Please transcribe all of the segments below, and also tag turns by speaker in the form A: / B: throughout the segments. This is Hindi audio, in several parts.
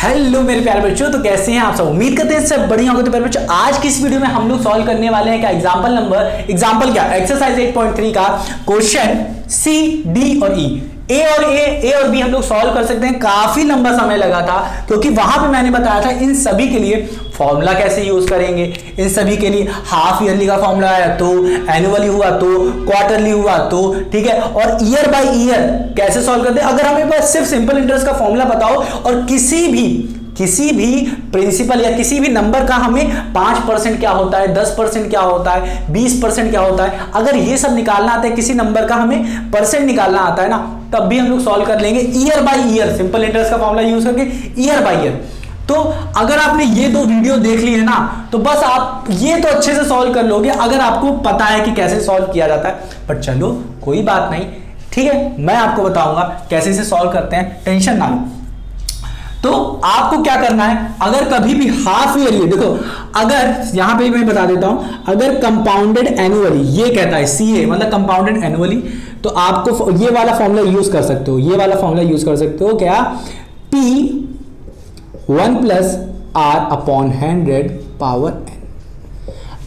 A: हेलो मेरे प्यारे बच्चों, तो कैसे हैं आप सब। उम्मीद करते हैं सब बढ़िया होंगे। तो प्यारे बच्चों, आज की इस वीडियो में हम लोग सॉल्व करने वाले हैं क्या एग्जांपल क्या एक्सरसाइज 8.3 का क्वेश्चन सी, डी और ई। ए और बी हम लोग सॉल्व कर सकते हैं। काफी लंबा समय लगा था क्योंकि वहां पे मैंने बताया था इन सभी के लिए फॉर्मूला कैसे यूज करेंगे। इन सभी के लिए हाफ ईयरली का फॉर्मूला आया तो, एनुअली हुआ तो, क्वार्टरली हुआ तो, ठीक है। और ईयर बाय ईयर कैसे सॉल्व करते हैं। अगर हमें बस सिर्फ सिंपल इंटरेस्ट का फॉर्मूला बताओ और किसी भी प्रिंसिपल या किसी भी नंबर का हमें 5% क्या होता है, 10% क्या होता है, 20% क्या होता है, अगर ये सब निकालना आता है, किसी नंबर का हमें परसेंट निकालना आता है ना, तब भी हम लोग सॉल्व कर लेंगे year by year, simple interest का फॉर्मूला यूज करके ईयर बाय ईयर। तो अगर आपने ये दो वीडियो देख ली है ना, तो बस आप ये तो अच्छे से सॉल्व कर लोगे अगर आपको पता है कि कैसे सॉल्व किया जाता है। पर चलो कोई बात नहीं, ठीक है, मैं आपको बताऊंगा कैसे इसे सॉल्व करते हैं, टेंशन ना लो। तो आपको क्या करना है, अगर कभी भी हाफ ईयरली, देखो अगर यहां पे मैं बता देता हूं, अगर कंपाउंडेड एनुअली ये कहता है सीए मतलब कंपाउंडेड एनुअली, तो आपको ये वाला फॉर्मूला यूज कर सकते हो। ये वाला फॉर्मूला यूज कर सकते हो क्या, P 1 + R/100 पावर n।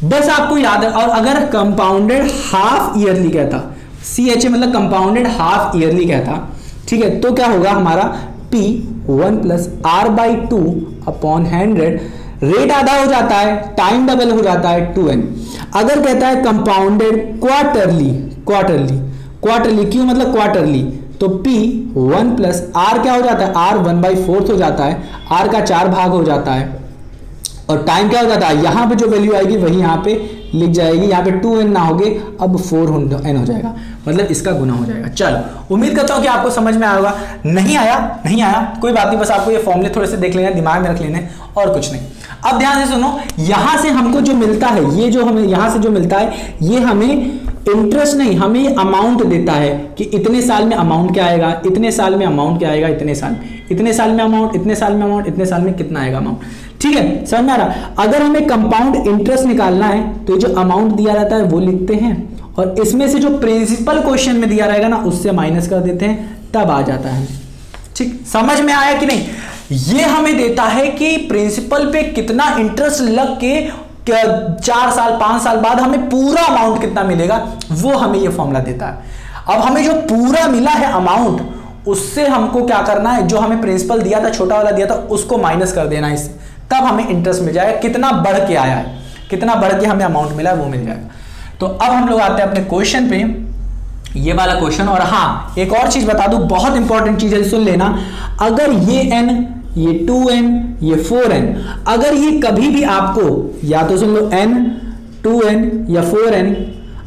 A: बस आपको याद है। और अगर कंपाउंडेड हाफ ईयरली कहता, CHA मतलब कंपाउंडेड हाफ ईयरली कहता, ठीक है, तो क्या होगा हमारा P 1 + R/2/100, रेट आधा हो जाता है, टाइम डबल हो जाता है 2n। अगर कहता है कंपाउंडेड क्वार्टरली क्यों मतलब क्वार्टरली, तो P 1 + R क्या हो जाता है, R 1/4 हो जाता है, R का 4 भाग हो जाता है, और टाइम क्या हो जाता है, यहां पे जो वैल्यू आएगी वही यहां पे लिख जाएगी, यहां पे 2n ना होगे, अब 4n हो जाएगा, मतलब इसका गुना हो जाएगा। चलो, उम्मीद करता हूं कि आपको समझ में आएगा। नहीं आया कोई बात नहीं, बस आपको ये फॉर्मूले थोड़े से देख लेना, दिमाग में रख लेने और कुछ नहीं। अब ध्यान से सुनो, यहां से हमको जो मिलता है, ये जो हमें यहां से जो मिलता है, ये हमें इंटरेस्ट नहीं, हमें अमाउंट देता है कि इतने साल में अमाउंट क्या आएगा, इतने साल में अमाउंट क्या आएगा, इतने साल में अमाउंट, इतने साल में अमाउंट, इतने साल में कितना आएगा अमाउंट, ठीक है, समझ में आ रहा। अगर हमें कंपाउंड इंटरेस्ट निकालना है तो जो अमाउंट दिया रहता है वो लिखते हैं, और इसमें से जो प्रिंसिपल क्वेश्चन में दिया रहेगा ना उससे माइनस कर देते हैं, तब आ जाता है। ठीक, समझ में आया कि नहीं। ये हमें देता है कि प्रिंसिपल पे कितना इंटरेस्ट लग के 4 साल 5 साल बाद हमें पूरा अमाउंट कितना मिलेगा, वो हमें ये फॉर्मूला देता है। अब हमें जो पूरा मिला है अमाउंट, उससे हमको क्या करना है, जो हमें प्रिंसिपल दिया था, छोटा वाला दिया था, उसको माइनस कर देना है इससे, तब हमें इंटरेस्ट मिल जाएगा। कितना बढ़ के आया है, कितना बढ़ के हमें अमाउंट मिला है वो मिल जाएगा। तो अब हम लोग आते हैं अपने क्वेश्चन पे, ये वाला क्वेश्चन। और हाँ, एक और चीज बता दूं, बहुत इंपॉर्टेंट चीज है, सुन लेना। अगर ये n, ये 2n, ये 4n, अगर ये कभी भी आपको, या तो सुन लो n, 2n या 4n,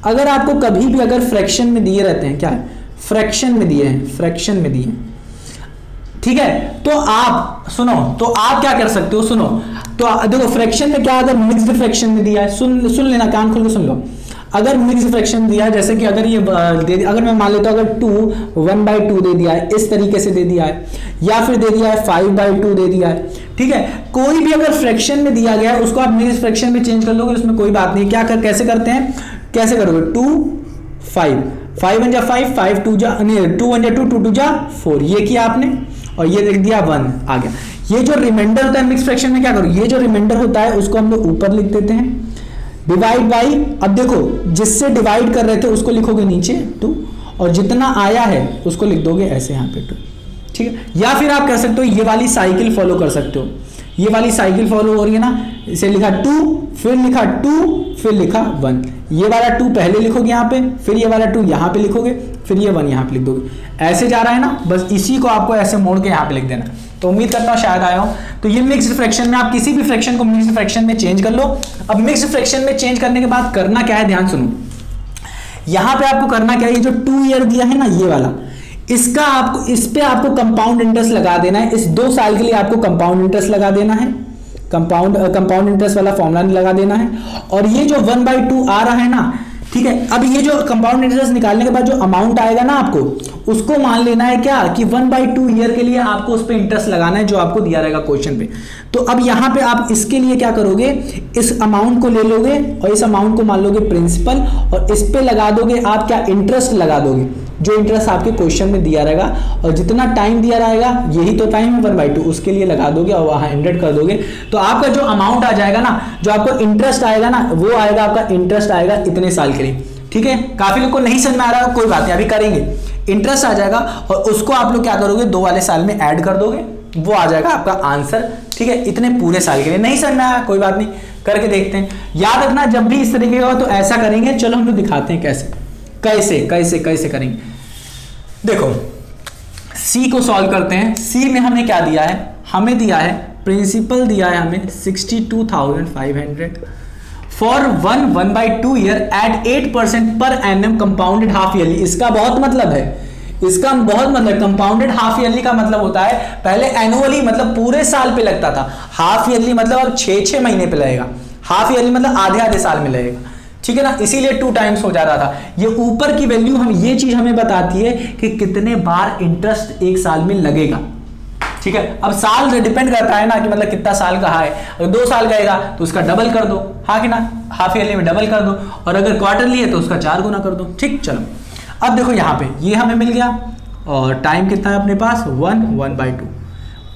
A: अगर आपको कभी भी अगर फ्रैक्शन में दिए रहते हैं, क्या है, फ्रैक्शन में दिए हैं, ठीक है, तो आप सुनो, तो आप क्या कर सकते हो, सुनो, तो देखो फ्रैक्शन में क्या, अगर मिक्स्ड फ्रैक्शन में दिया है, सुन लेना, कान खोल के सुन लो। अगर मिक्स्ड फ्रैक्शन दिया है, जैसे कि अगर ये अगर मैं मान लेता हूं, अगर 2 1/2 दे दिया है, इस तरीके से दे दिया है, या फिर दे दिया है 5/2 दे दिया है, ठीक है, कोई भी अगर फ्रैक्शन में दिया गया है उसको आप मिक्स्ड फ्रैक्शन में चेंज कर लोगे, उसमें कोई बात नहीं। कैसे करते हैं, कैसे करोगे, 2 5 5 1 जा 5 5 2 जा 2 1 जा 2 2 2 जा 4, ये किया आपने, और ये लिख दिया 1 आ गया। ये जो रिमाइंडर होता है मिक्स फ्रैक्शन में, क्या करो, ये जो रिमाइंडर होता है उसको हम लोग ऊपर लिख देते हैं, डिवाइड बाई, अब देखो जिससे डिवाइड कर रहे थे उसको लिखोगे नीचे 2, और जितना आया है उसको लिख दोगे ऐसे यहाँ पे 2, ठीक है। या फिर आप कह सकते हो ये वाली साइकिल फॉलो कर सकते हो, ये वाली साइकिल फॉलो हो रही है ना, इसे लिखा 2, फिर लिखा 2, फिर लिखा 1, ये वाला 2 पहले लिखोगे यहाँ पे, फिर ये वाला 2 यहाँ पे लिखोगे, फिर ये 1 यहाँ पे लिख दोगे, ऐसे जा रहा है ना, बस इसी को आपको ऐसे मोड़ के यहाँ पे लिख देना। तो उम्मीद करता हूँ शायद आया हो। तो ये मिक्स्ड फ्रैक्शन में, आप किसी भी फ्रैक्शन को मिक्स्ड फ्रैक्शन में चेंज कर लो। अब मिक्स्ड फ्रैक्शन में चेंज करने के बाद करना क्या है, ध्यान सुनो, यहां पे आपको करना क्या है, ये जो 2 ईयर दिया है ना, ये वाला, इसका आपको, इस पे आपको कंपाउंड इंटरेस्ट लगा देना है। इस 2 साल के लिए आपको कंपाउंड इंटरेस्ट लगा देना है, कंपाउंड इंटरेस्ट वाला फॉर्मूला लगा देना है। और ये जो 1/2 आ रहा है ना, ठीक है, अब ये जो कंपाउंड इंटरेस्ट निकालने के बाद जो अमाउंट आएगा ना आपको, उसको मान लेना है क्या, कि 1/2 ईयर के लिए आपको उस पे इंटरेस्ट लगाना है जो आपको दिया रहेगा क्वेश्चन पे। तो अब यहां पे आप इसके लिए क्या करोगे, इस अमाउंट को ले लोगे और इस अमाउंट को मान लोगे प्रिंसिपल, और इस पे लगा दोगे आप क्या, इंटरेस्ट लगा दोगे। जो इंटरेस्ट आपके क्वेश्चन में दिया रहेगा, और जितना टाइम दिया रहेगा यही तो टाइम है 1/2, उसके लिए लगा दोगे और वहाँ 100 कर दोगे, तो आपका जो अमाउंट आ जाएगा ना, जो आपको इंटरेस्ट आएगा ना, वो आएगा आपका इंटरेस्ट आएगा इतने साल के लिए। ठीक है, काफी लोग को नहीं समझ में आ रहा है, कोई बात नहीं, अभी करेंगे। इंटरेस्ट आ जाएगा और उसको आप लोग क्या करोगे, 2 वाले साल में ऐड कर दोगे, वो आ जाएगा आपका आंसर। ठीक है, इतने पूरे साल के लिए। नहीं समझ में आया कोई बात नहीं, करके देखते हैं। याद रखना जब भी इस तरीके का हो तो ऐसा करेंगे। चलो हम लोग दिखाते हैं कैसे कैसे कैसे कैसे करेंगे। देखो सी को सॉल्व करते हैं। सी में हमें क्या दिया है, हमें दिया है प्रिंसिपल दिया है हमें 62,500 for 1/2 year eight 8% per annum compounded half yearly. इसका बहुत मतलब है, इसका बहुत मतलब कंपाउंडेड हाफ ईयरली का मतलब होता है पहले एनुअली मतलब पूरे साल पे लगता था, हाफ ईयरली मतलब अब 6-6 महीने पे लगेगा, हाफ ईयरली मतलब आधे साल में लगेगा। ठीक है ना, इसीलिए 2 टाइम्स हो जा रहा था। ये ऊपर की वैल्यू हम ये चीज हमें बताती है कि कितने बार इंटरेस्ट एक साल में लगेगा। ठीक है, अब साल डिपेंड करता है ना कि मतलब कितना साल का है, अगर 2 साल का तो उसका डबल कर दो, हाँ कि ना, हाफ ईयरली में डबल कर दो, और अगर क्वार्टरली है तो उसका 4 गुना कर दो। ठीक, चलो अब देखो यहाँ पे ये हमें मिल गया, और टाइम कितना है अपने पास 1/2,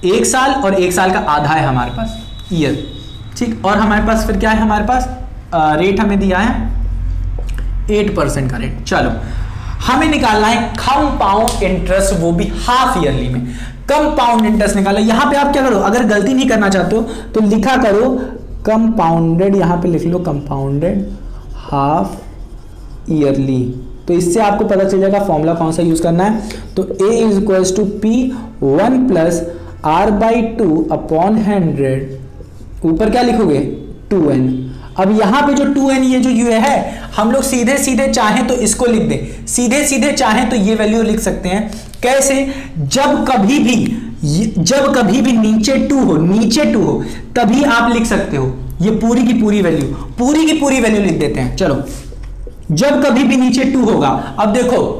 A: 1 साल, और 1 साल का आधा है हमारे पास ईयर। ठीक, और हमारे पास फिर क्या है, हमारे पास रेट हमें दिया है 8% का रेट। चलो हमें निकालना है कंपाउंड इंटरेस्ट, वो भी हाफ ईयरली में। कंपाउंड इंटरेस्ट निकालो। यहां पे आप क्या करो, अगर गलती नहीं करना चाहते हो तो लिखा करो कंपाउंडेड, यहां पे लिख लो कंपाउंडेड हाफ ईयरली, तो इससे आपको पता चल जाएगा फॉर्मूला कौन सा यूज करना है। तो A is equals to P 1 + R/2 upon 100, ऊपर क्या लिखोगे 2n। अब यहां पे जो 2n ये जो u है, हम लोग सीधे सीधे चाहें तो इसको लिख दें, सीधे सीधे चाहें तो ये वैल्यू लिख सकते हैं। कैसे, जब कभी भी नीचे 2 हो तभी आप लिख सकते हो ये पूरी की पूरी वैल्यू लिख देते हैं। चलो जब कभी भी नीचे 2 होगा, अब देखो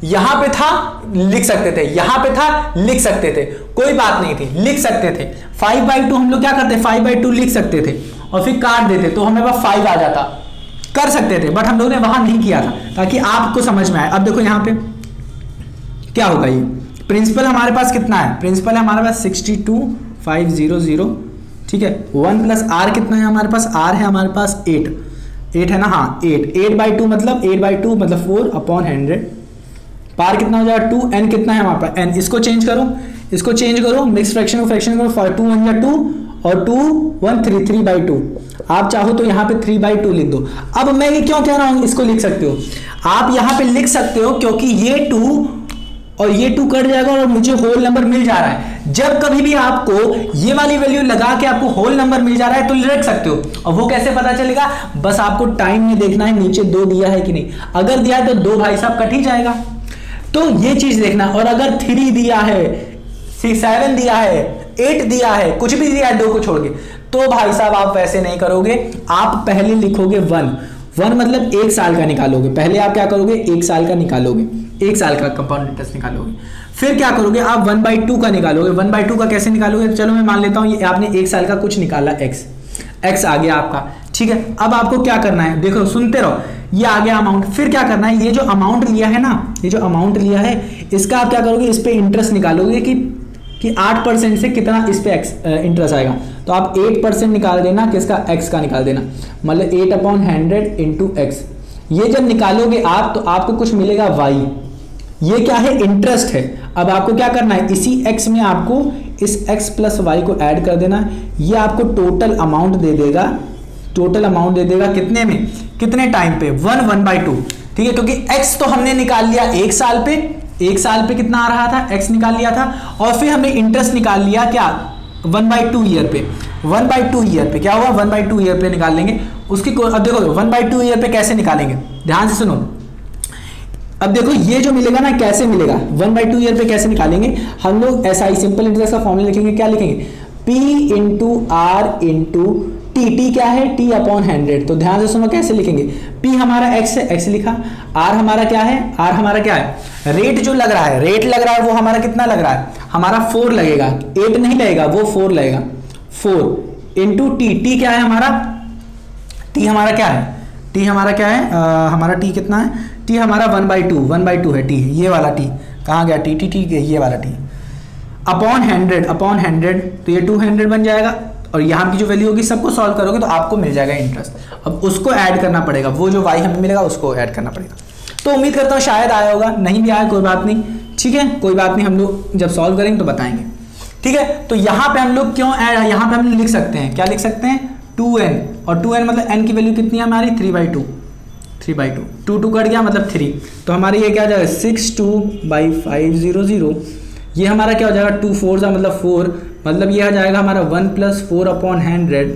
A: यहां पे था लिख सकते थे, यहां पे था लिख सकते थे, कोई बात नहीं थी, लिख सकते थे। 5/2 हम लोग क्या करते, 5/2 लिख सकते थे और फिर काट देते तो हमें पास 5 आ जाता, कर सकते थे, बट हम लोगों ने वहां नहीं किया था ताकि आपको समझ में आए। अब देखो यहां पे क्या होगा, ये प्रिंसिपल हमारे पास कितना है, प्रिंसिपल हमारे पास 62,500। ठीक है, 1 + R कितना है हमारे पास, R है हमारे पास 8 है ना, हाँ 8/2 मतलब 8/2 मतलब 4/100। पार कितना हो जाएगा 2, n कितना है हमारे पास n, इसको चेंज करो, मिक्स फ्रैक्शन को फ्रैक्शन करो, 2 1 जा 2 और 2 1 3 3/2। आप चाहो तो यहाँ पे 3/2 लिख दो। अब मैं ये क्यों कह रहा हूँ, इसको लिख सकते हो आप, यहाँ पे लिख सकते हो क्योंकि ये 2 और ये 2 कट जाएगा और मुझे होल नंबर मिल जा रहा है। जब कभी भी आपको ये वाली वैल्यू लगा के आपको होल नंबर मिल जा रहा है तो लिख सकते हो। और वो कैसे पता चलेगा, बस आपको टाइम में देखना है नीचे 2 दिया है कि नहीं, अगर दिया है तो 2 भाई साहब कट ही जाएगा, तो ये चीज देखना। और अगर 3 दिया है, 7 दिया है, 8 दिया है, कुछ भी दिया है 2 को छोड़ के, तो भाई साहब आप वैसे नहीं करोगे, आप पहले लिखोगे 1 मतलब 1 साल का निकालोगे। पहले आप क्या करोगे, 1 साल का निकालोगे, 1 साल का कंपाउंड इंटरेस्ट निकालोगे। फिर क्या करोगे, आप 1/2 का निकालोगे। 1/2 का कैसे निकालोगे, चलो मैं मान लेता हूं ये आपने 1 साल का कुछ निकाला, x आ गया आपका। ठीक है, अब आपको क्या करना है, देखो सुनते रहो, ये आ गया अमाउंट। फिर क्या करना है, ये जो अमाउंट लिया है ना, ये जो अमाउंट लिया है इसका आप क्या करोगे, इस पे इंटरेस्ट निकालोगे कि 8% से कितना इस पे इंटरेस्ट आएगा। तो आप 8% निकाल देना, किसका, x का निकाल देना, मतलब 8/100 × x। ये जब निकालोगे आप तो आपको कुछ मिलेगा y, ये क्या है, इंटरेस्ट है। अब आपको क्या करना है, इसी x में आपको इस x + y को ऐड कर देना, ये आपको टोटल अमाउंट दे देगा, कितने में, कितने टाइम पे, 1/2। ठीक है, क्योंकि x तो हमने निकाल लिया 1 साल पे, 1 साल पे कितना आ रहा था, x निकाल लिया था, और फिर हमने इंटरेस्ट निकाल लिया क्या, 1/2 ईयर पे। 1/2 ईयर पे क्या हुआ, 1/2 ईयर पे निकाल लेंगे उसकी। अब देखो 1/2 ईयर पे कैसे निकालेंगे, ध्यान से सुनो। अब देखो ये जो मिलेगा ना, कैसे मिलेगा, 1/2 ईयर पे कैसे निकालेंगे हम लोग, SI सिंपल इंटरेस्ट का फॉर्मूला लिखेंगे, क्या लिखेंगे, P × R × T क्या है, T/100। तो ध्यान से सुनो कैसे लिखेंगे, P हमारा x है, x लिखा, R हमारा क्या है, रेट जो लग रहा है, वो हमारा कितना लग रहा है, हमारा 4 लगेगा, 8 नहीं लगेगा, वो 4 लगेगा, 4 × T क्या है हमारा, T हमारा क्या है, हमारा T कितना है, टी हमारा 1/2 है टी, ये वाला टी कहाँ गया, टी टी टी ये वाला टी अपॉन 100 तो ये 200 बन जाएगा और यहाँ की जो वैल्यू होगी सबको सॉल्व करोगे तो आपको मिल जाएगा इंटरेस्ट। अब उसको ऐड करना पड़ेगा, वो जो y हमें मिलेगा उसको ऐड करना पड़ेगा। तो उम्मीद करता हूँ शायद आया होगा, नहीं भी आया कोई बात नहीं, ठीक है कोई बात नहीं, हम लोग जब सॉल्व करेंगे तो बताएंगे, ठीक है। तो यहाँ पे हम लोग क्यों ऐड, यहाँ पे हम लिख सकते हैं, क्या लिख सकते हैं 2n, और 2n मतलब n की वैल्यू कितनी है हमारी 3/2, 2 कट गया मतलब 3, तो हमारे ये क्या हो जाएगा 62/500, ये हमारा क्या हो जाएगा 2 4 का मतलब 4, मतलब ये आ जाएगा हमारा 1 + 4/100,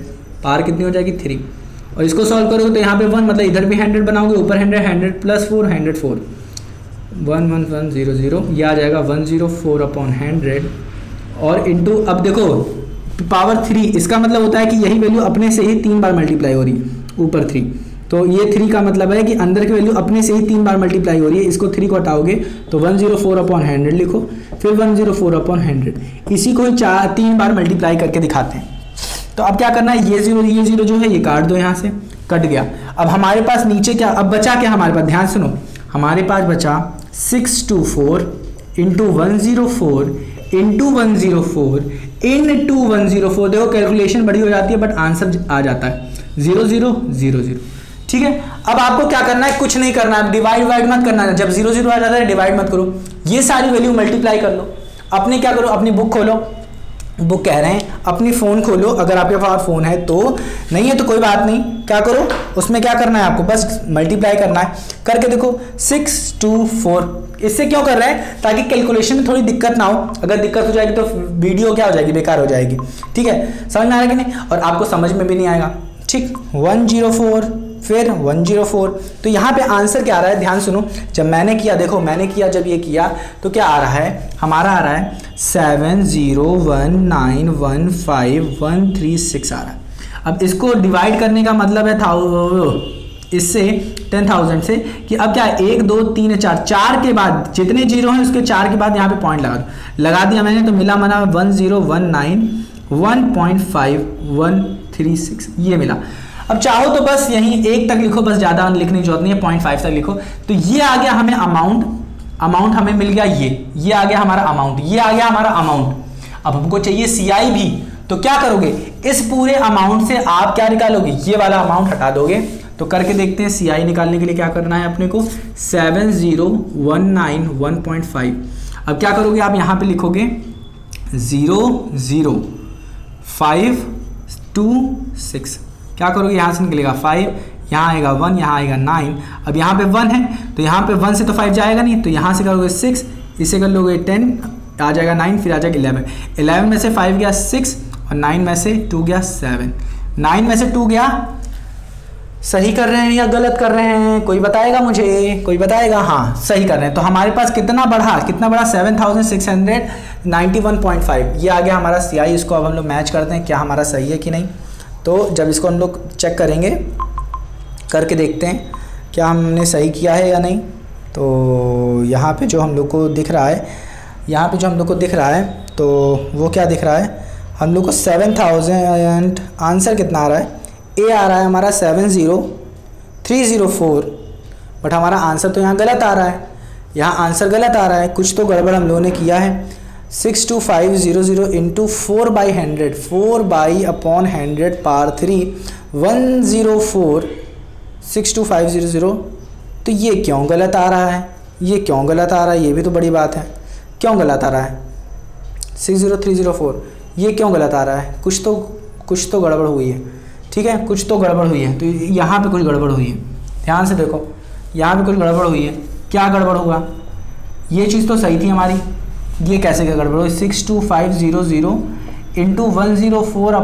A: पार कितनी हो जाएगी 3, और इसको सॉल्व करोगे तो यहाँ पे 1 मतलब इधर भी 100 बनाओगे, ऊपर 100 + 4 104 11100, ये आ जाएगा 104/100 और इंटू, अब देखो पावर 3, इसका मतलब होता है कि यही वैल्यू अपने से ही 3 बार मल्टीप्लाई हो रही है, ऊपर 3, तो ये 3 का मतलब है कि अंदर की वैल्यू अपने से ही 3 बार मल्टीप्लाई हो रही है। इसको 3 को हटाओगे तो 104/100 लिखो, फिर 104/100, इसी को 3 बार मल्टीप्लाई करके दिखाते हैं। तो अब क्या करना है, ये जीरो जो है ये काट दो, यहाँ से कट गया। अब हमारे पास नीचे क्या, अब बचा क्या हमारे पास, ध्यान सुनो, हमारे पास बचा 624 × 104 × 104 × 104, देखो कैलकुलेशन बड़ी हो जाती है बट आंसर आ जाता है 0000, ठीक है। अब आपको क्या करना है, कुछ नहीं करना है, डिवाइड मत करना है, जब 00 आ जाता है डिवाइड मत करो, ये सारी वैल्यू मल्टीप्लाई कर लो। अपने क्या करो, अपनी बुक खोलो, बुक कह रहे हैं अपनी फ़ोन खोलो, अगर आपके पास फ़ोन है तो, नहीं है तो कोई बात नहीं, क्या करो उसमें क्या करना है आपको, बस मल्टीप्लाई करना है, करके देखो 624, इससे क्यों कर रहे हैं, ताकि कैलकुलेशन में थोड़ी दिक्कत ना हो, अगर दिक्कत हो जाएगी तो वीडियो क्या हो जाएगी, बेकार हो जाएगी, ठीक है, समझ में आ रहा है कि नहीं, और आपको समझ में भी नहीं आएगा, ठीक। 104 फिर 104, तो यहाँ पे आंसर क्या आ रहा है, ध्यान सुनो, जब मैंने किया, देखो मैंने किया, जब ये किया तो क्या आ रहा है, हमारा आ रहा है 701915136 आ रहा है। अब इसको डिवाइड करने का मतलब है इससे 10,000 से, कि अब क्या है 1 2 3 4 के बाद जितने जीरो हैं उसके 4 के बाद यहाँ पे पॉइंट लगा दो, लगा दिया मैंने, तो मिला मना 1019136 ये मिला। अब चाहो तो बस यहीं 1 तक लिखो, बस ज़्यादा लिखने की जरूरत नहीं है, 0.5 तक लिखो, तो ये आ गया हमें अमाउंट हमें मिल गया, ये आ गया हमारा अमाउंट, ये आ गया हमारा अमाउंट। अब हमको चाहिए CI भी, तो क्या करोगे, इस पूरे अमाउंट से आप क्या निकालोगे, ये वाला अमाउंट हटा दोगे। तो करके देखते हैं, CI निकालने के लिए क्या करना है अपने को, 70191.5। अब क्या करोगे आप, यहाँ पे लिखोगे 00526, क्या करोगे, यहाँ से निकलेगा 5, यहाँ आएगा 1, यहाँ आएगा 9, अब यहाँ पे 1 है तो यहाँ पे 1 से तो 5 जाएगा नहीं, तो यहाँ से करोगे 6, इसे कर लोगे 10, आ जाएगा 9, फिर आ जाएगा 11 में से 5 गया 6 और 9 में से 2 गया 7, 9 में से 2 गया, सही कर रहे हैं या गलत कर रहे हैं, कोई बताएगा मुझे, कोई बताएगा, हाँ सही कर रहे हैं। तो हमारे पास कितना बढ़ा 7691.5, ये आ गया हमारा CI। इसको अब हम लोग मैच करते हैं क्या हमारा सही है कि नहीं। तो जब इसको हम लोग चेक करेंगे, करके देखते हैं क्या हमने सही किया है या नहीं। तो यहाँ पे जो हम लोग को दिख रहा है, तो वो क्या दिख रहा है, हम लोग को 7000, आंसर कितना आ रहा है, A आ रहा है हमारा 70304, बट हमारा आंसर तो यहाँ गलत आ रहा है, यहाँ आंसर गलत आ रहा है, कुछ तो गड़बड़ हम लोगों ने किया है। 62500 × 4/100, 4/100 पार 3 104 62500, तो ये क्यों गलत आ रहा है, ये क्यों गलत आ रहा है, ये भी तो बड़ी बात है, क्यों गलत आ रहा है 60304, ये क्यों गलत आ रहा है, कुछ तो गड़बड़ हुई है, ठीक है, कुछ तो गड़बड़ हुई है। तो यहाँ पे कुछ गड़बड़ हुई है, ध्यान से देखो, यहाँ पे कुछ गड़बड़ हुई है, क्या गड़बड़ हुआ, ये चीज़ तो सही थी हमारी, ये कैसे क्या गड़बड़ हुई, 62500 × 104/100 ×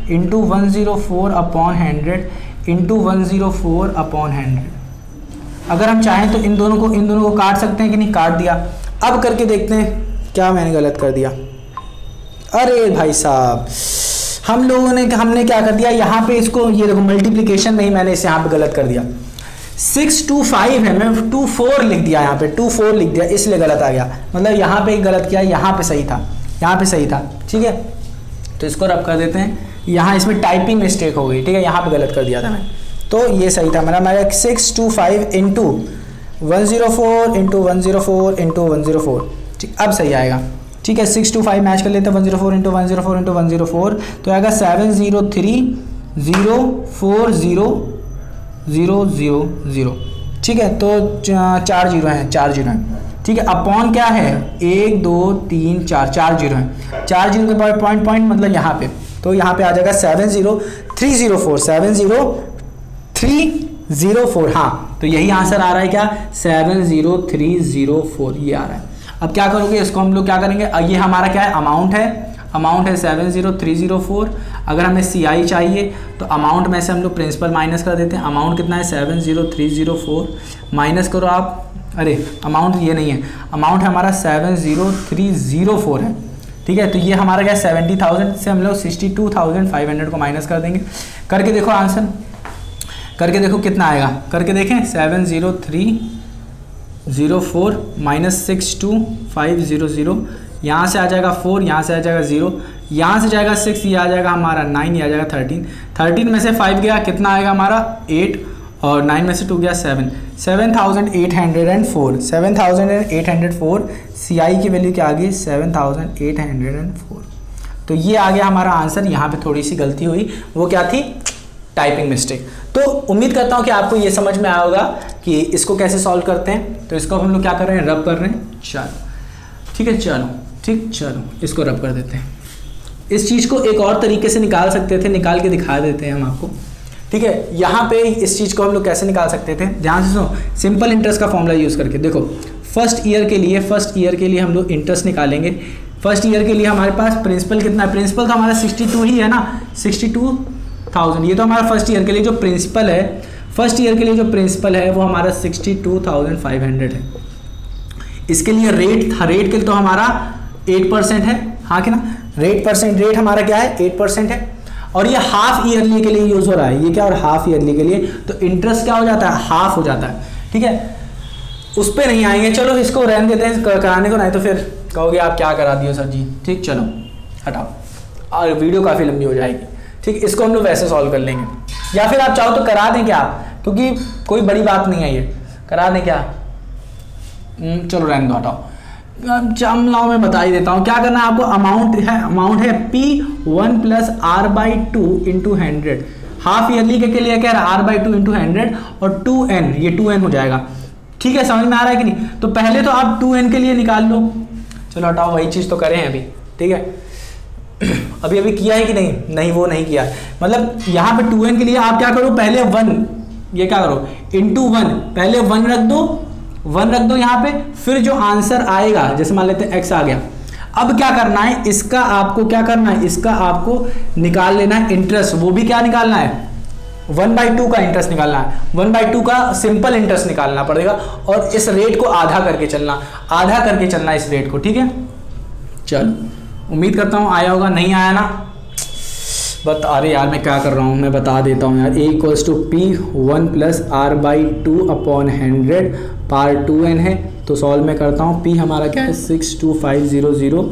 A: 104/100 × 104/100। अगर हम चाहें तो इन दोनों को काट सकते हैं कि नहीं, काट दिया। अब करके देखते हैं क्या मैंने गलत कर दिया। अरे भाई साहब, हमने क्या कर दिया, यहाँ पे इसको, ये देखो मल्टीप्लिकेशन में ही मैंने इसे यहाँ पे गलत कर दिया। 625 है, मैं 24 लिख दिया, यहाँ पे 24 लिख दिया, इसलिए गलत आ गया, मतलब यहाँ पे गलत किया, यहाँ पे सही था, ठीक है। तो इसको रब कर देते हैं, यहाँ इसमें टाइपिंग मिस्टेक हो गई, ठीक है, यहाँ पे गलत कर दिया था मैं, तो ये सही था मेरा 625 इंटू 104 इंटू 104 इंटू 104, ठीक, अब सही आएगा। ठीक है, 625 मैच कर लेते हैं 104 इंटू 104 इंटू 104, तो आएगा 703040000। ठीक है, तो 4 जीरो हैं, 4 जीरो हैं। ठीक है, अपॉन क्या है 1 2 3 4, 4 जीरो हैं, 4 जीरो के बाद पॉइंट मतलब यहाँ पे, तो यहाँ पे आ जाएगा 70304, 70304। हाँ, तो यही आंसर आ रहा है क्या, 70304 ये आ रहा है। अब क्या करोगे, इसको हम लोग क्या करेंगे, ये हमारा क्या है, अमाउंट है 70304। अगर हमें CI चाहिए तो अमाउंट में से हम लोग प्रिंसिपल माइनस कर देते हैं। अमाउंट कितना है 70304, माइनस करो आप, अरे अमाउंट ये नहीं है, अमाउंट हमारा 70304 है। ठीक है, तो ये हमारा क्या 70,000 से हम लोग 62,500 को माइनस कर देंगे। करके देखो आंसर, करके देखो कितना आएगा, करके देखें 70304 माइनस 62,500, यहाँ से आ जाएगा 4, यहाँ से आ जाएगा 0, यहाँ से जाएगा 6, ये आ जाएगा हमारा 9, ये आ जाएगा 13, 13 में से 5 गया, कितना आएगा हमारा 8, और 9 में से 2 गया 7, 7,804, 7,804। CI की वैल्यू क्या आ गई 7,804। तो ये आ गया हमारा आंसर। यहाँ पे थोड़ी सी गलती हुई, वो क्या थी, टाइपिंग मिस्टेक। तो उम्मीद करता हूँ कि आपको ये समझ में आया होगा कि इसको कैसे सॉल्व करते हैं। तो इसको हम लोग क्या कर रहे हैं, रब कर रहे हैं। चलो ठीक है, चलो इसको रब कर देते हैं। इस चीज़ को एक और तरीके से निकाल सकते थे, निकाल के दिखा देते हैं हम आपको। ठीक है, यहाँ पे इस चीज़ को हम लोग कैसे निकाल सकते थे, ध्यान से सुनो, सिंपल इंटरेस्ट का फॉर्मूला यूज़ करके। देखो फर्स्ट ईयर के लिए हम लोग इंटरेस्ट निकालेंगे। फर्स्ट ईयर के लिए हमारे पास प्रिंसिपल कितना है, प्रिंसिपल तो हमारा 62 ही है ना, 62,000। ये तो हमारा फर्स्ट ईयर के लिए जो प्रिंसिपल है, फर्स्ट ईयर के लिए जो प्रिंसिपल है वो हमारा 62,500 है। इसके लिए रेट के लिए तो हमारा 8% है, हाँ कि ना, रेट हमारा क्या है 8% है। और ये हाफ ईयरली के लिए यूज हो रहा है, ये क्या, और हाफ ईयरली के लिए तो इंटरेस्ट क्या हो जाता है, हाफ हो जाता है। ठीक है, उस पर नहीं आएंगे, चलो इसको रहने देते हैं कराने को, नहीं तो फिर कहोगे आप क्या करा दियो सर जी। ठीक, चलो हटाओ, और वीडियो काफ़ी लंबी हो जाएगी। ठीक, इसको हम लोग वैसे सॉल्व कर लेंगे, या फिर आप चाहो तो करा दें क्या, क्योंकि कोई बड़ी बात नहीं है, ये करा दें क्या, चलो रहने दो, हटाओ। लाओ मैं बता ही देता हूँ क्या करना है आपको। अमाउंट है P1 plus R/2 into 100। Half yearly के लिए क्या है R/2 इंटू 100 और 2n, ये 2n हो जाएगा। ठीक है, समझ में आ रहा है कि नहीं। तो पहले तो आप 2n के लिए निकाल लो, चलो हटाओ, वही चीज़ तो करें अभी। ठीक है, अभी किया है कि नहीं, वो नहीं किया। मतलब यहाँ पे 2n के लिए आप क्या करो, पहले 1, ये क्या करो इंटू 1, पहले 1 रख दो यहाँ पे, फिर जो आंसर आएगा, जैसे मान लेते हैं x आ गया। अब क्या करना है, इसका आपको क्या करना है, इसका आपको निकाल लेना है इंटरेस्ट। वो भी क्या निकालना है, 1/2 का इंटरेस्ट निकालना है, 1/2 का सिंपल इंटरेस्ट निकालना पड़ेगा। और इस रेट को आधा करके चलना इस रेट को। ठीक है, चलो उम्मीद करता हूँ आया होगा, नहीं आया ना अरे यार मैं क्या कर रहा हूँ, मैं बता देता हूँ यार। A = P1 plus R/2 upon 100 par 2n है, तो सॉल्व में करता हूँ। P हमारा क्या है 62500,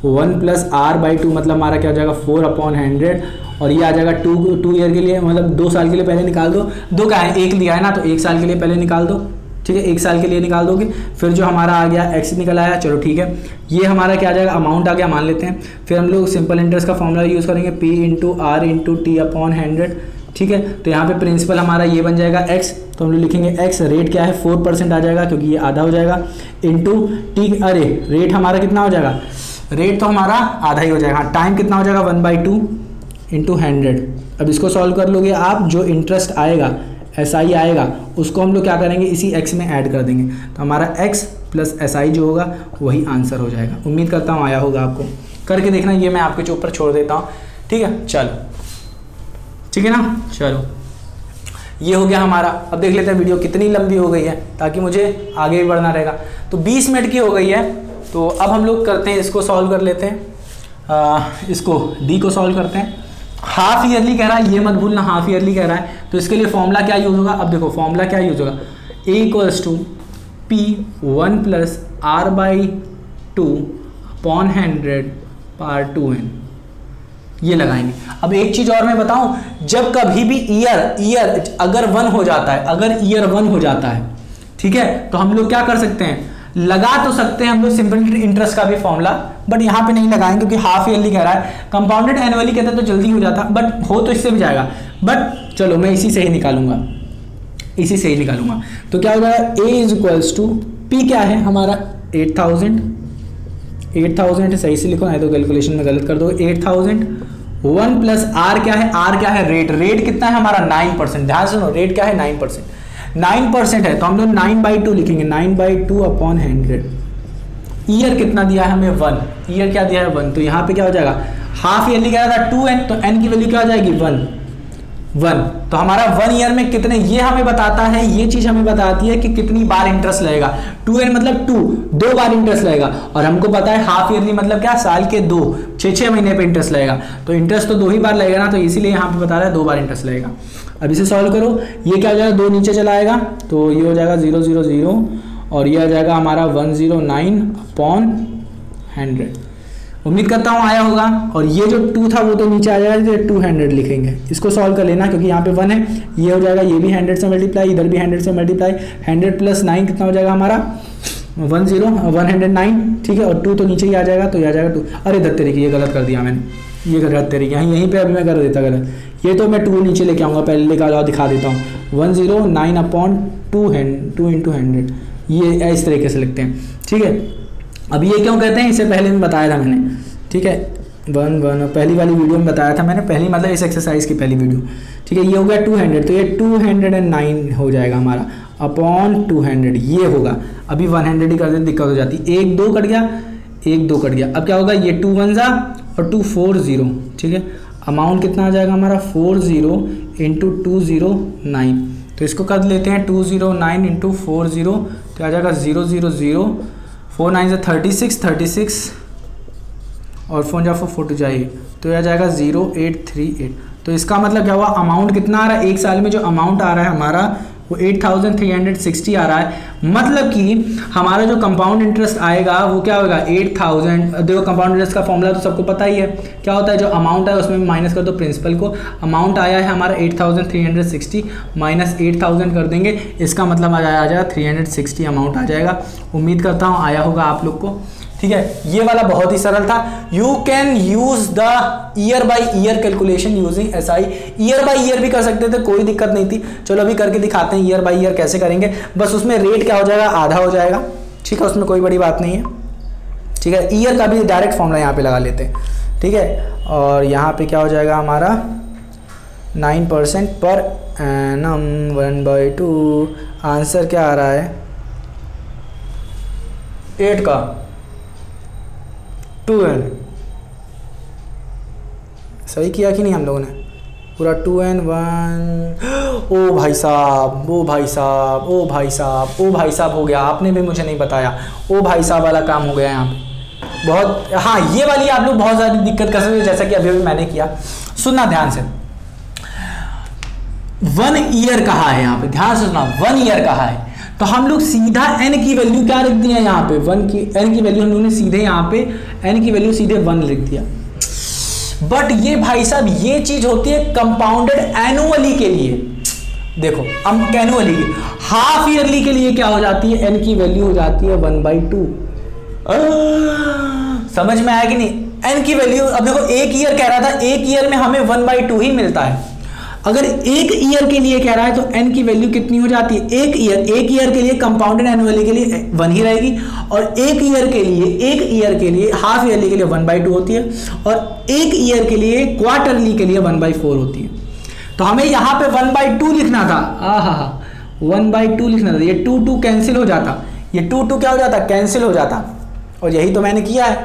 A: 1 प्लस R/2 मतलब हमारा क्या हो जाएगा 4 अपॉन 100, और ये आ जाएगा 2 ईयर के लिए, मतलब 2 साल के लिए पहले निकाल दो। 2 का है 1 लिया है ना, तो 1 साल के लिए पहले निकाल दो। ठीक है, 1 साल के लिए निकाल दोगे, फिर जो हमारा आ गया x निकल आया। चलो ठीक है, ये हमारा क्या आ जाएगा, अमाउंट आ गया, मान लेते हैं। फिर हम लोग सिंपल इंटरेस्ट का फॉर्मूला यूज़ करेंगे, P into R into T upon 100। ठीक है, तो यहाँ पे प्रिंसिपल हमारा ये बन जाएगा x, तो हम लोग लिखेंगे x, रेट क्या है 4% आ जाएगा क्योंकि ये आधा हो जाएगा, इंटू T, अरे रेट हमारा कितना हो जाएगा, रेट तो हमारा आधा ही हो जाएगा। टाइम कितना हो जाएगा 1/2 इंटू 100। अब इसको सॉल्व कर लोगे आप, जो इंटरेस्ट आएगा SI आएगा, उसको हम लोग क्या करेंगे, इसी x में ऐड कर देंगे, तो हमारा x प्लस SI जो होगा वही आंसर हो जाएगा। उम्मीद करता हूँ आया होगा आपको, करके देखना। ये मैं आपके ऊपर छोड़ देता हूँ। ठीक है, चलो ठीक है ना, चलो ये हो गया हमारा। अब देख लेते हैं वीडियो कितनी लंबी हो गई है, ताकि मुझे आगे भी बढ़ना रहेगा। तो 20 मिनट की हो गई है, तो अब हम लोग करते हैं, इसको सॉल्व कर लेते हैं। इसको D को सॉल्व करते हैं। हाफ ईयरली कह रहा है, ये मत भूलना, हाफ ईयरली कह रहा है, तो इसके लिए फॉर्मूला क्या यूज़ होगा। अब देखो फॉर्मूला क्या यूज़ होगा, A = P1 plus R/2 upon 100 par 2n। ये लगाएंगे। अब एक चीज और मैं बताऊं, जब कभी भी ईयर अगर 1 हो जाता है, अगर ईयर 1 हो जाता है, ठीक है, तो हम लोग क्या कर सकते हैं, लगा तो सकते हैं हम लोग सिंपल इंटरेस्ट का भी फॉर्मूला, बट यहाँ पे नहीं लगाएंगे क्योंकि हाफ ईयरली कह रहा है। कंपाउंडेड एनुअली कहता तो जल्दी हो जाता, बट हो तो इससे भी जाएगा, बट चलो मैं इसी से ही निकालूंगा, इसी से ही निकालूंगा। तो क्या हो जाएगा, ए इज इक्वल्स टू पी क्या है हमारा 8000 सही से लिखो, नहीं तो कैलकुलेशन में गलत कर दो। 8000 1 प्लस आर क्या है, आर क्या है रेट, रेट कितना है हमारा 9%, ध्यान सुनो रेट क्या है 9% है, तो हम लोग 9/2 लिखेंगे, 9/2 अपॉन 100। ईयर कितना दिया है हमें 1, ईयर क्या दिया है 1, तो यहाँ पे क्या हो जाएगा, हाफ ईयरली क्या था 2n, तो n की वैल्यू क्या हो जाएगी 1, तो हमारा 1 ईयर में कितने, ये हमें बताता है, ये चीज हमें बताती है कि कितनी बार इंटरेस्ट लगेगा। 2n मतलब 2 बार इंटरेस्ट लगेगा, और हमको पता है हाफ ईयरली मतलब क्या, साल के 6 महीने पे इंटरेस्ट लगेगा, तो इंटरेस्ट तो 2 ही बार लगेगा ना, तो इसीलिए यहाँ पे बता रहा है 2 बार इंटरेस्ट लगेगा। अब इसे सॉल्व करो, ये क्या हो जाएगा 2 नीचे चला आएगा, तो ये हो जाएगा 000 और ये आ जाएगा हमारा 109 अपॉन 100। उम्मीद करता हूँ आया होगा। और ये जो 2 था वो तो नीचे आ जाएगा, 200 लिखेंगे, इसको सॉल्व कर लेना क्योंकि यहाँ पे 1 है, ये हो जाएगा, ये भी 100 से मल्टीप्लाई, इधर भी 100 से मल्टीप्लाई, 100 प्लस 9 कितना हो जाएगा हमारा 109, ठीक है, और 2 तो नीचे ही आ जाएगा, तो ये आ जाएगा 2। अरे दत्तेरी की ये गलत कर दिया मैंने, ये गलत तरीके यहीं पे अभी मैं कर देता गलत, ये तो मैं 2 नीचे लेके आऊँगा, पहले लेकर आओ दिखा देता हूँ, 109 अपॉन 2 इंटू 100, ये इस तरीके से लिखते हैं, ठीक है। अब ये क्यों कहते हैं, इससे पहले भी बताया था मैंने, ठीक है, 1 पहली वाली वीडियो में बताया था मैंने, पहली मतलब इस एक्सरसाइज की पहली वीडियो, ठीक है। ये हो गया 200, तो ये 209 हो जाएगा हमारा अपॉन 200, ये होगा। अभी 100 ही कर देते, दिक्कत हो जाती, 1 2 कट गया, 1 2 कट गया, अब क्या होगा, ये 2 1 और 2 4 0, ठीक है। अमाउंट कितना आ जाएगा हमारा 40 इंटू 209, तो इसको कर लेते हैं 209 इंटू 40, तो आ जाएगा 000, 4 9 से 36 और 4 जा 4 जाइए, तो यह आ जाएगा 0838। तो इसका मतलब क्या हुआ, अमाउंट कितना आ रहा है, एक साल में जो अमाउंट आ रहा है हमारा वो 8360 आ रहा है, मतलब कि हमारा जो कंपाउंड इंटरेस्ट आएगा वो क्या होगा 8000। देखो कंपाउंड इंटरेस्ट का फॉर्मूला तो सबको पता ही है, क्या होता है, जो अमाउंट है उसमें माइनस कर दो प्रिंसिपल को, अमाउंट आया है हमारा 8360 माइनस 8000 कर देंगे, इसका मतलब आ जाएगा 360 अमाउंट आ जाएगा। उम्मीद करता हूँ आया होगा आप लोग को, ठीक है। ये वाला बहुत ही सरल था। You can use the year by year calculation using SI, year by year भी कर सकते थे, कोई दिक्कत नहीं थी। चलो अभी करके दिखाते हैं ईयर बाय ईयर कैसे करेंगे। बस उसमें रेट क्या हो जाएगा, आधा हो जाएगा, ठीक है, उसमें कोई बड़ी बात नहीं है, ठीक है। ईयर का भी डायरेक्ट फॉर्मूला यहाँ पे लगा लेते हैं, ठीक है। और यहाँ पे क्या हो जाएगा हमारा 9% पर एनम 1/2, आंसर क्या आ रहा है 8 का 2n, सही किया कि नहीं हम लोगों ने, पूरा 2n 1। ओ भाई साहब, ओ भाई साहब, ओ भाई साहब, ओ भाई साहब हो गया, आपने भी मुझे नहीं बताया, ओ भाई साहब वाला काम हो गया यहाँ पे बहुत। हाँ ये वाली आप लोग बहुत ज़्यादा दिक्कत कर सकते हो, जैसा कि अभी अभी मैंने किया। सुनना ध्यान से, 1 ईयर कहा है यहाँ पे, ध्यान से सुनना, 1 ईयर कहा है, तो हम लोग सीधा n की वैल्यू क्या लिख दिया यहाँ पे, n की वैल्यू हम लोगों ने सीधे यहाँ पे n की वैल्यू सीधे 1 लिख दिया। बट ये भाई साहब ये चीज होती है कंपाउंडेड एनुअली के लिए। देखो अब एनुअली के, हाफ ईयरली के लिए क्या हो जाती है, n की वैल्यू हो जाती है 1/2। समझ में आया कि नहीं, n की वैल्यू। अब देखो एक ईयर कह रहा था, एक ईयर में हमें 1/2 ही मिलता है। अगर एक ईयर के लिए कह रहा है तो n की वैल्यू कितनी हो जाती है, एक ईयर के लिए कंपाउंडेड एनुअली के लिए 1 ही रहेगी, और एक ईयर के लिए हाफ ईयरली के लिए 1/2 होती है, और एक ईयर के लिए क्वार्टरली के लिए 1/4 होती है। तो हमें यहाँ पे 1/2 लिखना था, 1/2 लिखना था, ये 2 कैंसिल हो जाता, ये 2 क्या हो जाता, कैंसिल हो जाता, और यही तो मैंने किया है,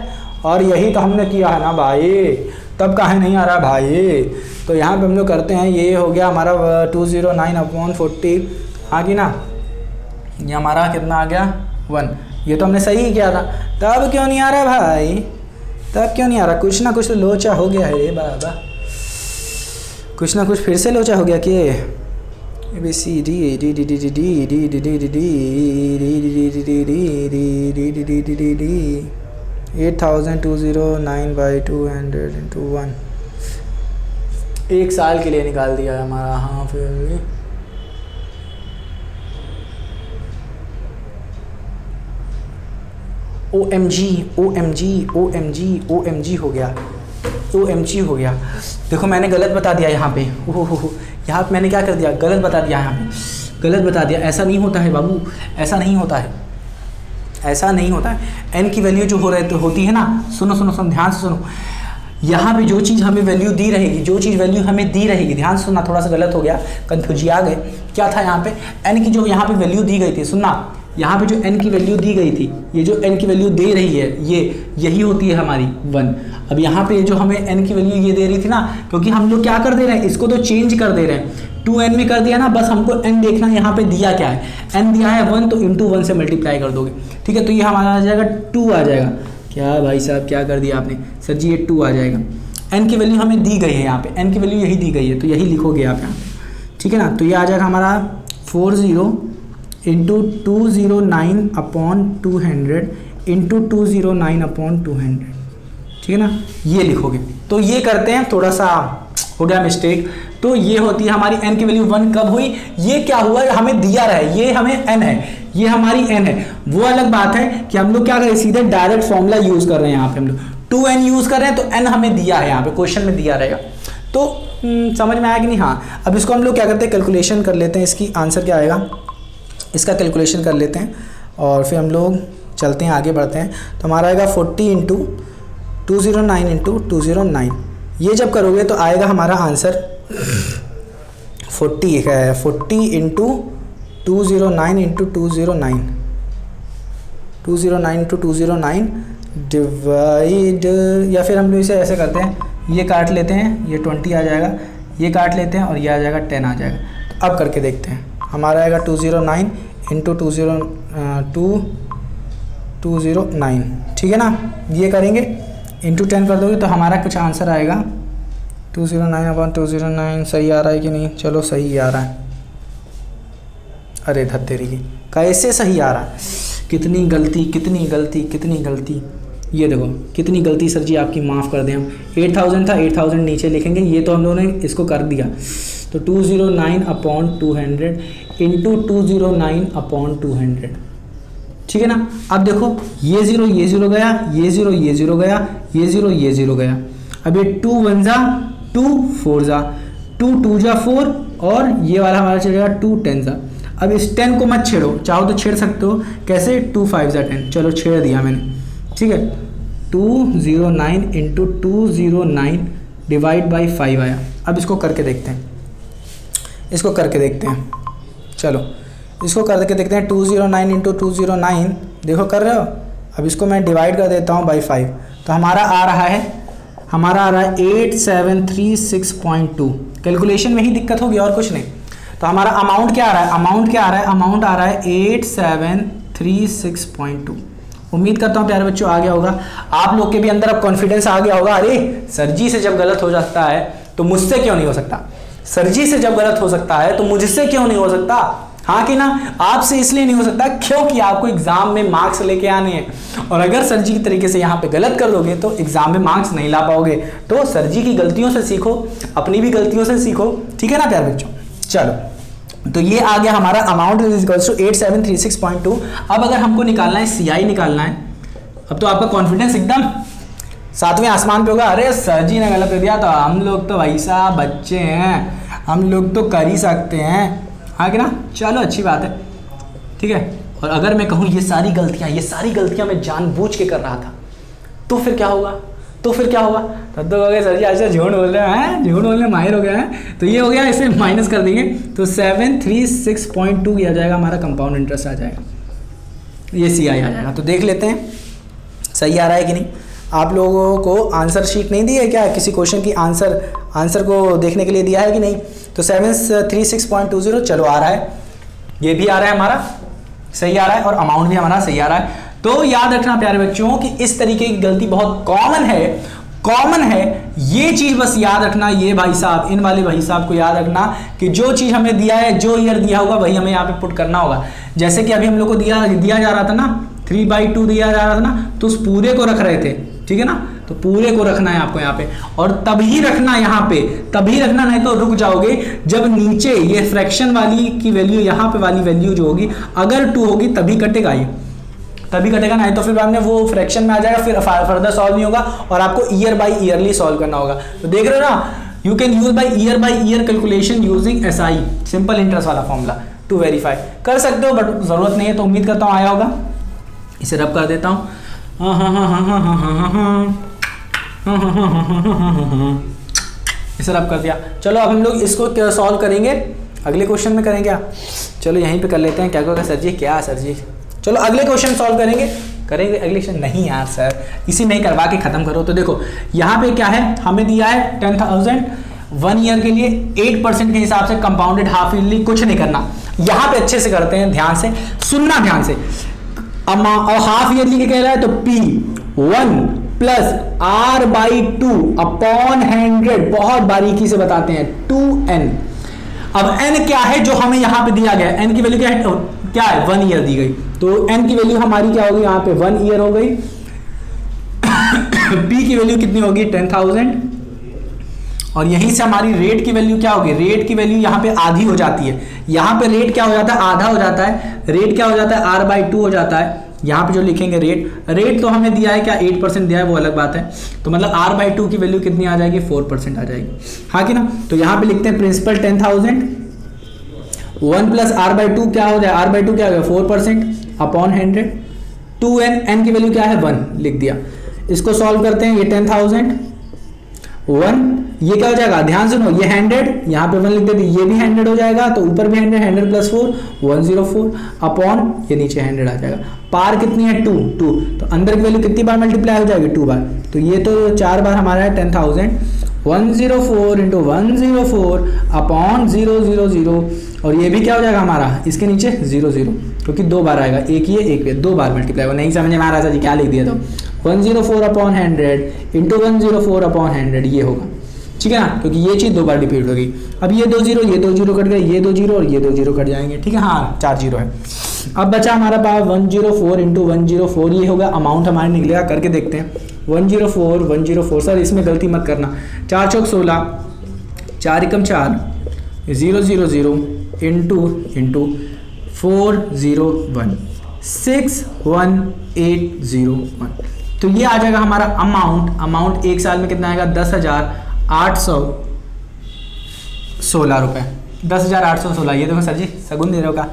A: और यही तो हमने किया है ना भाई, तब काहे नहीं आ रहा भाई। तो यहाँ पे हम लोग करते हैं, ये हो गया हमारा 209/40, हाँ कि ना, ये हमारा कितना आ गया 1, ये तो हमने सही किया था, तब क्यों नहीं आ रहा भाई, तब क्यों नहीं आ रहा, कुछ ना कुछ तो लोचा हो गया है रे बाबा, कुछ ना कुछ फिर से लोचा हो गया कि ABCD 8000 209/200 into 1 1 साल के लिए निकाल दिया है हमारा। हाँ फिर OMG हो गया, OMG हो गया। देखो मैंने गलत बता दिया यहाँ पे, ओहो यहाँ पे मैंने क्या कर दिया, गलत बता दिया, यहाँ पे गलत बता दिया। ऐसा नहीं होता है बाबू, ऐसा नहीं होता है, ऐसा नहीं होता है। n की वैल्यू जो होती है ना, सुनो सुनो सुनो, ध्यान से सुनो, यहाँ पे जो चीज़ हमें वैल्यू दी रहेगी, जो चीज़ वैल्यू हमें दी रहेगी, ध्यान से सुनना, थोड़ा सा गलत हो गया, कंफ्यूज आ गए। क्या था यहाँ पे, n की जो यहाँ पे वैल्यू दी गई थी, सुनना, यहाँ पे जो n की वैल्यू दी गई थी, ये जो n की वैल्यू दे रही है, यही होती है हमारी 1। अब यहाँ पे जो हमें n की वैल्यू ये दे रही थी ना, क्योंकि हम लोग क्या कर दे रहे हैं, इसको तो चेंज कर दे रहे हैं, 2n में कर दिया ना, बस हमको n देखना है यहाँ पे दिया क्या है, n दिया है 1, तो इंटू 1 से मल्टीप्लाई कर दोगे, ठीक है। तो ये हमारा आ जाएगा 2 आ जाएगा। क्या भाई साहब क्या कर दिया आपने, सर जी ये 2 आ जाएगा। n की वैल्यू हमें दी गई है, यहाँ पे n की वैल्यू यही दी गई है, तो यही लिखोगे आप यहाँ पे, ठीक है ना। तो ये आ जाएगा हमारा 40 इंटू 209/200 इंटू 209/200, ठीक है ना, ये लिखोगे। तो ये करते हैं, थोड़ा सा हो गया मिस्टेक। तो ये होती है हमारी n की वैल्यू 1 कब हुई, ये क्या हुआ, हमें दिया रहे, ये हमें n है, ये हमारी n है। वो अलग बात है कि हम लोग क्या करें, सीधे डायरेक्ट फॉर्मूला यूज कर रहे हैं, यहाँ पे हम लोग 2n यूज कर रहे हैं, तो n हमें दिया है, यहाँ पे क्वेश्चन में दिया रहेगा। तो समझ में आया कि नहीं। हाँ, अब इसको हम लोग क्या करते हैं, कैलकुलेशन कर लेते हैं, इसकी आंसर क्या आएगा, इसका कैलकुलेशन कर लेते हैं और फिर हम लोग चलते हैं, आगे बढ़ते हैं। तो हमारा आएगा 40 इंटू 209 इंटू 209, ये जब करोगे तो आएगा हमारा आंसर 40 है, 40 इंटू 209 इंटू 209 इंटू 209 डिवाइड, या फिर हम लोग इसे ऐसे करते हैं, ये काट लेते हैं, ये 20 आ जाएगा, ये काट लेते हैं और ये आ जाएगा 10 आ जाएगा। तो अब करके देखते हैं, हमारा आएगा 209 इंटू 209, ठीक है ना। ये करेंगे इंटू 10 कर दोगे तो हमारा कुछ आंसर आएगा 209/209। सही आ रहा है कि नहीं, चलो सही आ रहा है। अरे धत्तेरी की, कैसे सही आ रहा है, कितनी गलती कितनी गलती कितनी गलती, ये देखो कितनी गलती सर जी आपकी, माफ़ कर दें हम। 8000 था, 8000 नीचे लिखेंगे, ये तो हम लोगों ने इसको कर दिया। तो 209/200 इंटू 209/200, ठीक है ना। अब देखो ये 0 गया, ये 0 गया, ये 0 गया। अब ये 2 1 जा 2, 4 जा 2, 2 जा 4, और ये वाला हमारा चलेगा 2 10 जा। अब इस 10 को मत छेड़ो, चाहो तो छेड़ सकते हो, कैसे, 2 5 जा 10, चलो छेड़ दिया मैंने, ठीक है। 209 इंटू 209 डिवाइड बाई 5 आया। अब इसको करके देखते हैं, इसको करके देखते हैं, चलो इसको करके देखते हैं। 209 इंटू 209, देखो कर रहे हो। अब इसको मैं डिवाइड कर देता हूँ बाई 5, तो हमारा आ रहा है 8736.2। कैलकुलेशन में ही दिक्कत होगी और कुछ नहीं। तो हमारा अमाउंट क्या आ रहा है, अमाउंट आ रहा है 8736.2। उम्मीद करता हूँ प्यारे बच्चों आ गया होगा, आप लोग के भी अंदर अब कॉन्फिडेंस आ गया होगा। अरे सर जी से जब गलत हो जाता है तो मुझसे क्यों नहीं हो सकता, सर जी से जब गलत हो सकता है तो मुझसे क्यों नहीं हो सकता, हाँ कि ना। आपसे इसलिए नहीं हो सकता क्योंकि आपको एग्जाम में मार्क्स लेके आने हैं, और अगर सर जी की तरीके से यहाँ पे गलत कर लोगे तो एग्जाम में मार्क्स नहीं ला पाओगे। तो सर जी की गलतियों से सीखो, अपनी भी गलतियों से सीखो, ठीक है ना प्यारे बच्चों। चलो तो ये आ गया हमारा अमाउंट इज इक्वल्स टू 8736.2। अब अगर हमको निकालना है CI निकालना है, अब तो आपका कॉन्फिडेंस एकदम 7वें आसमान पे होगा। अरे सर जी ने गलत कर दिया तो हम लोग तो भाई साहब बच्चे हैं, हम लोग तो कर ही सकते हैं, हाँ कि ना। चलो अच्छी बात है, ठीक है। और अगर मैं कहूँ ये सारी गलतियाँ मैं जानबूझ के कर रहा था, तो फिर क्या होगा, तब तो हो गया सर जी आज झूठ बोल रहे हैं, झूठ बोलने माहिर हो गया है। तो ये हो गया, इसे माइनस कर देंगे तो 736.2 आ जाएगा हमारा, कंपाउंड इंटरेस्ट आ जाएगा, ये CI आ जाएगा। तो देख लेते हैं सही आ रहा है कि नहीं। आप लोगों को आंसर शीट नहीं दी है क्या, किसी क्वेश्चन की आंसर को देखने के लिए दिया है कि नहीं। तो 736.20 चलो आ रहा है, ये भी आ रहा है हमारा सही आ रहा है, और अमाउंट भी हमारा सही आ रहा है। तो याद रखना प्यारे बच्चों कि इस तरीके की गलती बहुत कॉमन है, ये चीज बस याद रखना। ये भाई साहब, इन वाले भाई साहब को याद रखना कि जो चीज हमें दिया है, जो ईयर दिया होगा वही हमें यहाँ पे पुट करना होगा। जैसे कि अभी हम लोग को दिया जा रहा था ना, 3/2 दिया जा रहा था ना, तो उस पूरे को रख रहे थे, ठीक है ना। तो पूरे को रखना है आपको यहाँ पे, और तभी रखना यहाँ पे, तभी रखना, नहीं तो रुक जाओगे जब नीचे ये फ्रैक्शन वाली की वैल्यू, यहाँ पे वाली वैल्यू जो होगी अगर 2 होगी तभी कटेगा, ये तभी कटेगा, नहीं तो फिर बाद में वो फ्रैक्शन में आ जाएगा, फिर फर्दर सॉल्व नहीं होगा और आपको ईयर बाय ईयरली सॉल्व करना होगा। तो देख रहे हो ना, you can use by year calculation using SI, simple interest वाला फॉर्मूला टू वेरीफाई कर सकते हो, बट जरूरत नहीं है। तो उम्मीद करता हूँ आया होगा। इसे रब कर देता हूँ, इसे रब कर दिया। चलो अब हम लोग इसको सॉल्व करेंगे, अगले क्वेश्चन में करेंगे क्या? चलो यहीं पे कर लेते हैं। क्या कहोगे सर जी? क्या सर जी? चलो अगले क्वेश्चन सॉल्व करेंगे अगले क्वेश्चन। नहीं यार सर, इसी में ही करवा के खत्म करो। तो देखो यहाँ पे क्या है, हमें दिया है 10,000 1 ईयर के लिए 8% के हिसाब से कंपाउंडेड हाफ ईयरली। कुछ नहीं करना, यहाँ पे अच्छे से करते हैं, ध्यान से सुनना, ध्यान से। और हाफ ईयरली के कह रहा है तो P1 प्लस R/2 अपॉन 100, बहुत बारीकी से बताते हैं, 2n। अब n क्या है जो हमें यहाँ पे दिया गया है? n की वैल्यू क्या है 1 ईयर दी गई, तो n की वैल्यू हमारी क्या होगी यहाँ पे 1 ईयर हो गई। p की वैल्यू कितनी होगी 10,000, और यहीं से हमारी रेट की वैल्यू क्या होगी? रेट की वैल्यू यहाँ पे आधी हो जाती है, यहाँ पे रेट क्या हो जाता है? आधा हो जाता है। रेट क्या हो जाता है? R/2 हो जाता है। यहाँ पे जो लिखेंगे रेट तो हमें दिया है क्या 8% दिया है, वो अलग बात है। तो मतलब R/2 की वैल्यू कितनी आ जाएगी? 4% आ जाएगी, हाँ कि ना? तो यहाँ पे लिखते हैं प्रिंसिपल 10,000, 1 प्लस R/2 क्या हो जाए? R/2 क्या हो गया 4% अपॉन 100, 2n, n की वैल्यू क्या है 1 लिख दिया। इसको सॉल्व करते हैं, ये 10,000 1, ये क्या हो जाएगा? ध्यान सुनो, ये 100, यहाँ पे 1 लिख देते, ये भी 100 हो जाएगा, तो ऊपर भी 100, 100 प्लस 4 104 अपॉन ये नीचे 100 आ जाएगा। पार कितनी है 2, तो अंदर की वैल्यू कितनी बार मल्टीप्लाई हो जाएगी? 2 बार। तो ये तो 4 बार हमारा है 10,000, 104 इंटू 104 अपॉन 000, और ये भी क्या हो जाएगा हमारा? इसके नीचे 00, क्योंकि 2 बार आएगा, एक ये एक ये 2 बार मल्टीप्लाई होगा। नहीं समझ में आ रहा था जी क्या लिख दिया? तो 104 अपॉन 100 इंटू 104 अपॉन 100 ये होगा, ठीक है ना? क्योंकि ये चीज़ 2 बार रिपीट होगी। अब ये 2 0, ये 2 0 कट गए, ये 2 0 और ये 2 0 कट जाएंगे, ठीक है? हाँ 4 0 है। अब बचा हमारा पास 104 इंटू 104, ये होगा अमाउंट हमारे निकलेगा, करके देखते हैं। 104 सर इसमें गलती मत करना, 4 चौक 16, 4 एकम 4, 000 इंटू 401 61801। तो ये आ जाएगा हमारा अमाउंट एक साल में कितना आएगा? 10,816 रुपये, 10,816। ये देखो सर जी सगुन दे रहे हो का?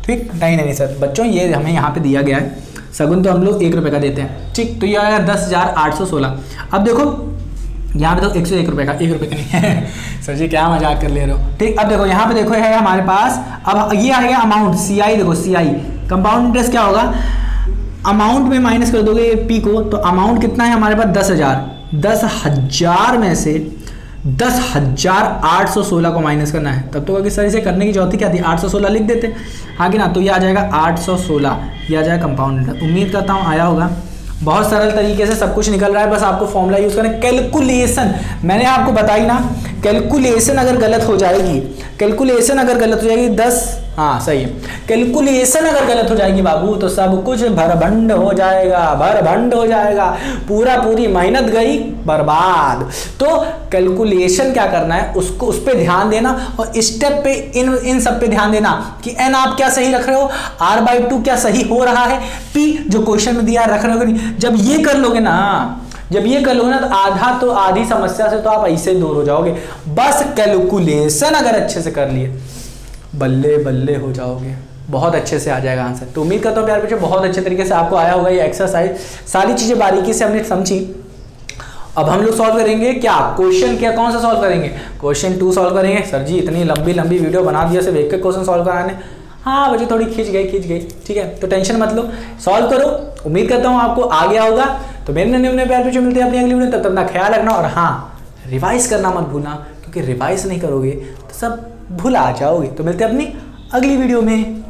A: ठीक, नहीं सर बच्चों, ये हमें यहाँ पे दिया गया है, सगुन तो हम लोग 1 रुपये का देते हैं, ठीक। तो ये आएगा 10,816। अब देखो यहाँ पे तो 101 रुपये का, 1 रुपये का नहीं है सर जी, क्या मजाक कर ले रहे हो, ठीक। अब देखो यहाँ पे देखो है हमारे पास, अब ये आएगा अमाउंट, CI देखो, CI कंपाउंड इंटरेस्ट क्या होगा? अमाउंट में माइनस कर दोगे P को, तो अमाउंट कितना है हमारे पास? 10,000। 10,000 में से 10,816 को माइनस करना है, तब तो सर इसे करने की जरूरत क्या थी? 816 लिख देते, हाँ कि ना? तो ये आ जाएगा 816, ये आ जाएगा कंपाउंड इंटरेस्ट। उम्मीद करता हूँ आया होगा। बहुत सरल तरीके से सब कुछ निकल रहा है, बस आपको फॉर्मूला यूज करना है। कैलकुलेशन मैंने आपको बताई ना, कैलकुलेशन अगर गलत हो जाएगी, 10, हाँ सही है, कैलकुलेशन अगर गलत हो जाएगी बाबू तो सब कुछ भरभंड हो जाएगा, पूरी मेहनत गई बर्बाद। तो कैलकुलेशन क्या करना है, उसको उस पर ध्यान देना, और स्टेप पे इन सब पे ध्यान देना कि n आप क्या सही रख रहे हो, R/2 क्या सही हो रहा है, P जो क्वेश्चन में दिया रख रहे हो नहीं। जब ये कर लोगे ना तो आधी समस्या से तो आप ऐसे दूर हो जाओगे। बस कैलकुलेशन अगर अच्छे से कर लिए, बल्ले बल्ले हो जाओगे, बहुत अच्छे से आ जाएगा आंसर। तो उम्मीद करता हूँ प्यारे बच्चों बहुत अच्छे तरीके से आपको आया होगा ये एक्सरसाइज, सारी चीजें बारीकी से हमने समझी। अब हम लोग सॉल्व करेंगे क्या क्वेश्चन, क्या कौन सा सॉल्व करेंगे? क्वेश्चन 2 सॉल्व करेंगे। सर जी इतनी लंबी वीडियो बना दिया सिर्फ एक क्वेश्चन सॉल्व कराने, हाँ बच्चे थोड़ी खींच गई, ठीक है, तो टेंशन मत लो, सॉल्व करो। उम्मीद करता हूँ आपको आ गया होगा। तो मेरे नन्हे प्यारे बच्चों मिलते हैं अपनी अगली वीडियो, तब तक अपना ख्याल रखना, और हाँ रिवाइज करना मत भूलना, क्योंकि रिवाइज नहीं करोगे तो सब भुला जाओगे। तो मिलते हैं अपनी अगली वीडियो में।